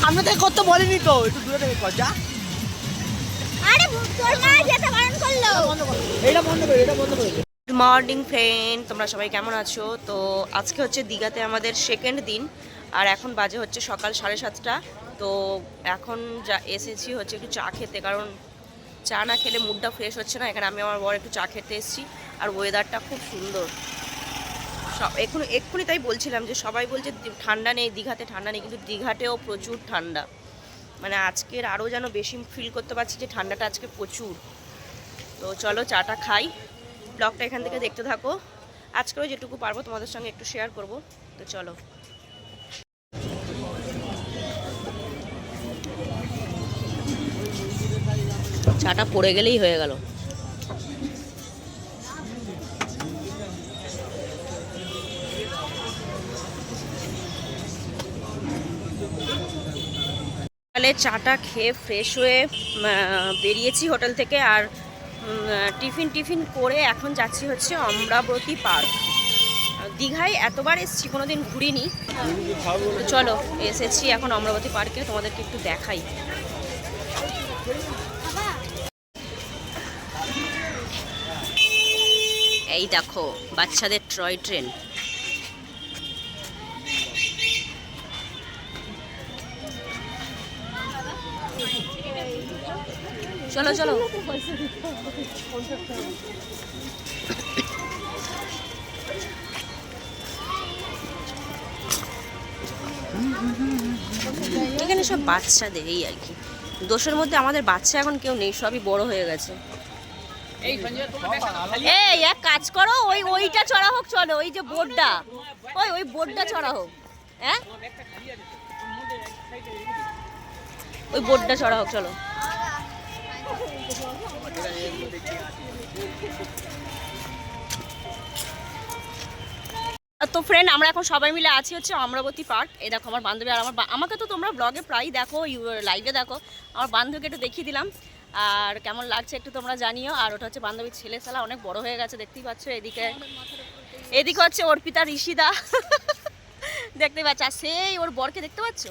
সামনে থেকে করতে বলিনি তো, একটু দূরে থেকে কর যা। আরে তোর মা যেতে বারণ করলো। এটা বন্ধ করে, এটা বন্ধ করে। গুড মর্নিং ফ্রেন্ড, তোমরা সবাই কেমন আছো? তো আজকে হচ্ছে দীঘাতে আমাদের সেকেন্ড দিন, আর এখন বাজে হচ্ছে সকাল 7:30। তো এখন যা এসেছি হচ্ছে একটু চা খেতে, কারণ চা না খেলে মুডটা ফ্রেশ হচ্ছে না। এখানে আমি আমার বর একটু চা খেতে এসেছি, আর ওয়েদারটা খুব সুন্দর। এক্ষুনি তাই বলছিলাম যে সবাই বলছে ঠান্ডা নেই, দীঘাতে ঠান্ডা নেই, কিন্তু দীঘাতেও প্রচুর ঠান্ডা। মানে আজকের আরও যেন বেশি ফিল করতে পারছি যে ঠান্ডাটা আজকে প্রচুর। তো চলো চাটা খাই, ব্লগটা এখান থেকে দেখতে থাকো। আজকেও যেটুকু পারবো তোমাদের সঙ্গে একটু শেয়ার করব। তো চলো, চাটা পড়ে গেলেই হয়ে গেল। সকালে চাটা খেয়ে ফ্রেশ হয়ে বেরিয়েছি হোটেল থেকে, আর টিফিন করে এখন যাচ্ছি হচ্ছে অমরাবতী পার্ক। দীঘায় এতবার এসেছি, কোনোদিন ঘুরিনি। চলো এসেছি এখন অমরাবতী পার্কে, তোমাদেরকে একটু দেখাই। এই দেখো বাচ্চাদের টয় ট্রেন। চলো চলো, এখানে সব বাচ্চাদের এই আর কি। দোষের মধ্যে আমাদের বাচ্চা এখন কেউ নেই, সবই বড় হয়ে গেছে। এই এক কাজ করো, ওইটা চড়া হোক, চলো ওই যে বোর্ডটা, ওই বোর্ডটা চড়া হোক। হ্যাঁ ওই বোর্ডটা চড়া হোক, চলো। তো ফ্রেন্ড, আমরা এখন সবাই মিলে আছি হচ্ছে অমরাবতী পার্ক। এই দেখো আমার বান্ধবী, আর আমাকে তো তোমরা ব্লগে প্রায় দেখো, লাইভে দেখো। আমার বান্ধবীকে একটু দেখিয়ে দিলাম, আর কেমন লাগছে একটু তোমরা জানিও। আর ওটা হচ্ছে বান্ধবীর ছেলে, শালা অনেক বড় হয়ে গেছে, দেখতেই পাচ্ছ। এদিকে হচ্ছে অর্পিতা, ঋষিদা দেখতেই পাচ্ছ। আর সেই ওর বরকে দেখতে পাচ্ছ,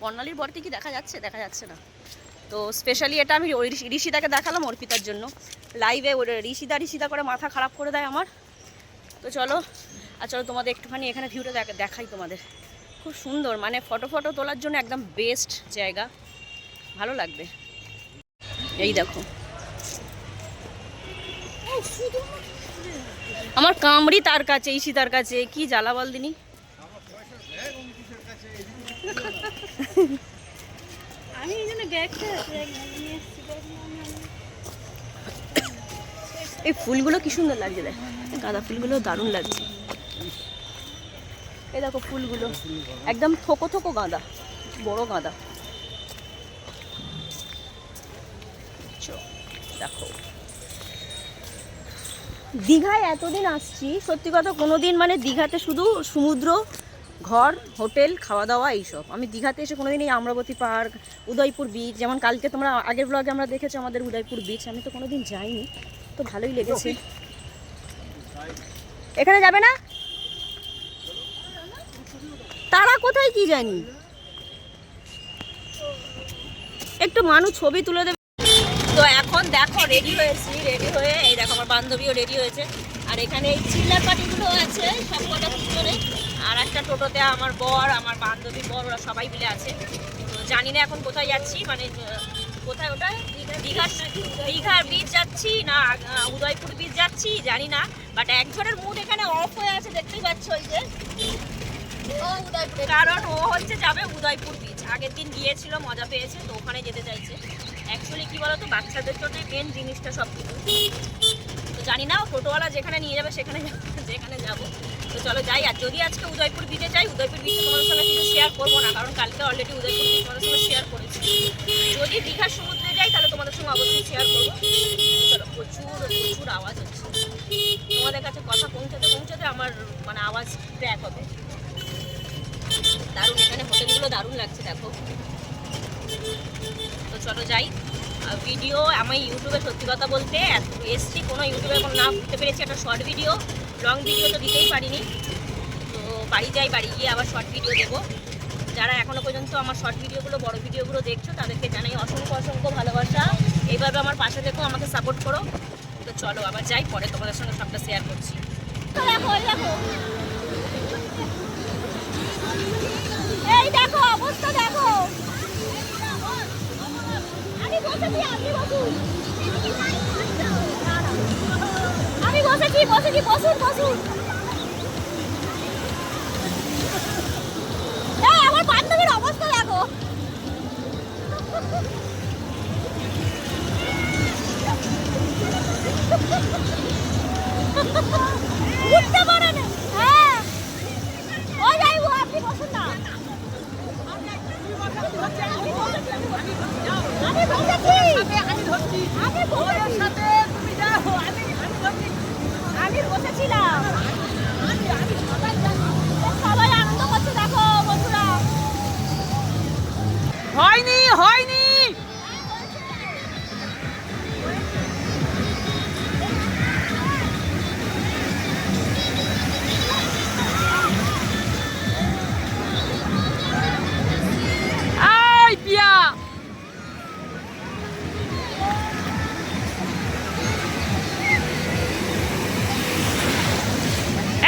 বর্ণালীর বরকে কি দেখা যাচ্ছে? দেখা যাচ্ছে না। তো স্পেশালি এটা আমি ঋষিদাকে দেখালাম অর্পিতার জন্য লাইভে। ওর ঋষিদা করে মাথা খারাপ করে দেয় আমার। তো চলো, আর চলো তোমাদের একটুখানি এখানে ভিউটা দেখাই তোমাদের। খুব সুন্দর, মানে ফটো তোলার জন্য একদম বেস্ট জায়গা, ভালো লাগবে। এই দেখো আমার কামড়ি তার কাছে, ঈশিতার কাছে, কি জ্বালা বল দিনি। এই ফুলগুলো কি সুন্দর লাগছে, দেখ গাঁদা ফুলগুলো দারুণ লাগছে। এই দেখো ফুলগুলো একদম থোকো গাঁদা, বড় গাঁদা। দেখো দীঘায় এতদিন আসছি, সত্যি কথা কোনোদিন মানে দীঘাতে শুধু সমুদ্র, ঘর, হোটেল, খাওয়া দাওয়া এইসব। আমি দীঘাতে এসে কোনোদিন এই অমরাবতী পার্ক, উদয়পুর বিচ, যেমন কালকে তোমরা আগের ব্লগে আমরা দেখেছো আমাদের উদয়পুর বিচ, আমি তো কোনোদিন যাইনি। তো ভালোই লেগেছে। এখানে যাবে না? তারা কোথায় কি জানি, একটু মানুষ ছবি তুলে দেবে। তো এখন দেখো রেডি হয়েছি, রেডি হয়ে এই দেখো আমার বান্ধবীও রেডি হয়েছে। আর এখানে এই চিল্লার পাটিগুলো আছে সব কটা পিছনে, আর একটা টোটোতে আমার বর, আমার বান্ধবীর বর, ওরা সবাই মিলে আছে। তো জানি না এখন কোথায় যাচ্ছি, মানে কোথায় ওটা, দীঘার বিচ যাচ্ছি না উদয়পুর বিচ যাচ্ছি জানি না। বাট একজনের মুড এখানে অফ হয়ে আছে, দেখতেই পাচ্ছ ওই যে, কারণ ও হচ্ছে যাবে উদয়পুর বিচ। আগের দিন গিয়েছিল, মজা পেয়েছে, তো ওখানে যেতে চাইছে। অ্যাকচুয়ালি কি বলতো, বাচ্চাদের জন্য মেন জিনিসটা সব কিছু। তো জানি না টোটোওয়ালা যেখানে নিয়ে যাবে যেখানে যাবো। তো চলো যাই। আর যদি আজকে উদয়পুর বিচে যাই, উদয়পুর বিচে তোমাদের সঙ্গে কিছু শেয়ার করবো না, কারণ কালকে অলরেডি উদয়পুর বিচ তোমাদের সঙ্গে শেয়ার করেছি। যদি দীঘার সমুদ্রে যাই তাহলে তোমাদের সঙ্গে অবশ্যই শেয়ার করবো। চলো, প্রচুর আওয়াজ হচ্ছে, তোমাদের কাছে কথা পৌঁছাতে আমার মানে আওয়াজ ব্যাক হবে। দারুণ, এখানে হোটেলগুলো দারুণ লাগছে। দেখো তো চলো যাই। ভিডিও আমি ইউটিউবে সত্যি কথা বলতে এসছি কোনো ইউটিউবে এখন না করতে পেরেছি, একটা শর্ট ভিডিও, লং ভিডিও তো দিতেই পারিনি। তো বাড়ি যাই, বাড়ি গিয়ে আবার শর্ট ভিডিও দেবো। যারা এখনও পর্যন্ত আমার শর্ট ভিডিওগুলো, বড় ভিডিওগুলো দেখছো তাদেরকে জানাই অসংখ্য অসংখ্য ভালোবাসা। এইভাবে আমার পাশে দেখো, আমাকে সাপোর্ট করো। তো চলো আবার যাই, পরে তোমাদের সঙ্গে সবটা শেয়ার করছি। দেখো দেখো, এই দেখো অবস্থা দেখো। আমি বসেছি, আপনি বসুন। আমি বসেছি, বসুন বসুন। এই আমার বান্ধবীর অবস্থা দেখো। উঠতে পারে না। হ্যাঁ, ও যাইবো, আপনি বসুন না। আমি বসেছি। আমি বসেছিলাম। সবাই আনন্দ করছে দেখো বন্ধুরা। হয়নি হয়নি। পিয়া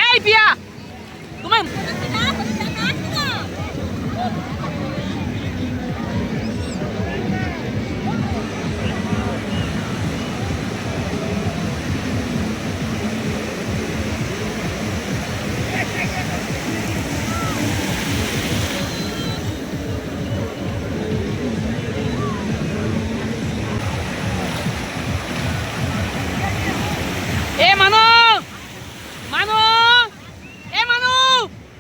এই পিয়া তুমি এ মানো মানো, এ মানো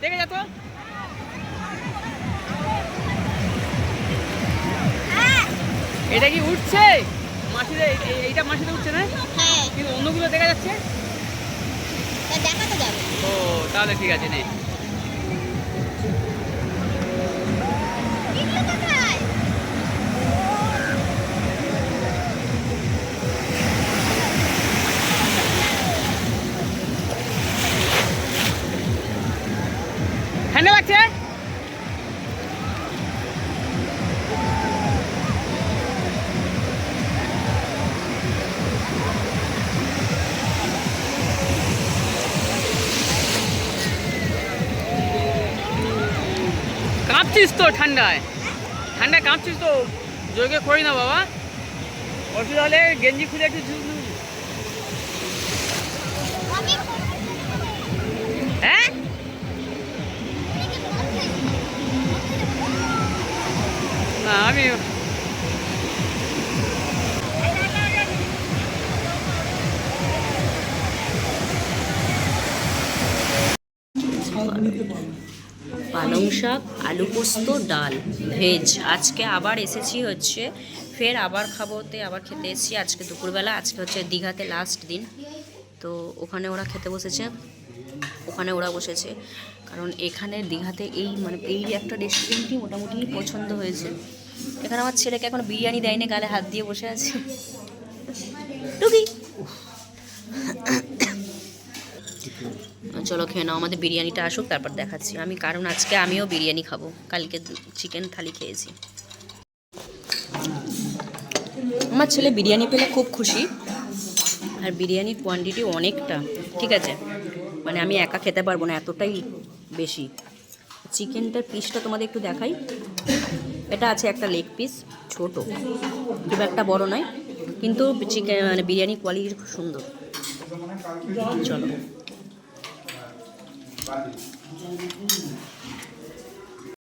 দেখে যা তো। এটা কি উঠছে মাটিতে? এইটা মাটিতে উঠছে না? হ্যাঁ, কিন্তু অন্যগুলো দেখা যাচ্ছে। দেখা তো যাবে। ও তাহলে ঠিক আছে, নে। ভিডিও কোথায়? ঠান্ডা লাগছে? কাঁপছিস তো ঠান্ডায়, ঠান্ডায় কাঁপছিস তো। জোরে করি না বাবা, অসুবিধা হলে গেঞ্জি খুলে একটু হ্যাঁ। না আমি পালং শাক, আলু পোস্ত, ডাল, ভেজ। আজকে আবার এসেছি হচ্ছে, ফের আবার খাবোতে, আবার খেতে এসেছি আজকে দুপুরবেলা। আজকে হচ্ছে দীঘাতে লাস্ট দিন, তো ওখানে ওরা খেতে বসেছে, ওখানে ওরা বসেছে। কারণ এখানে দীঘাতে এই মানে এই একটা রেস্টুরেন্টই মোটামুটি পছন্দ হয়েছে। এখানে আমার ছেলেকে এখন বিরিয়ানি দেয়নি, গালে হাত দিয়ে বসে আছে টুকি। চলো খেয়ে নাও, আমাদের বিরিয়ানিটা আসুক তারপর দেখাচ্ছি আমি, কারণ আজকে আমিও বিরিয়ানি খাবো, কালকে চিকেন থালি খেয়েছি। আমার ছেলে বিরিয়ানি পেলে খুব খুশি, আর বিরিয়ানির কোয়ান্টিটি অনেকটা, ঠিক আছে, মানে আমি একা খেতে পারবো না, এতটাই বেশি। চিকেনটার পিসটা তোমাদের একটু দেখাই। এটা আছে একটা লেগ পিস, ছোট, খুব একটা বড় নয়, কিন্তু চিকেন মানে বিরিয়ানির কোয়ালিটি খুব সুন্দর। চলো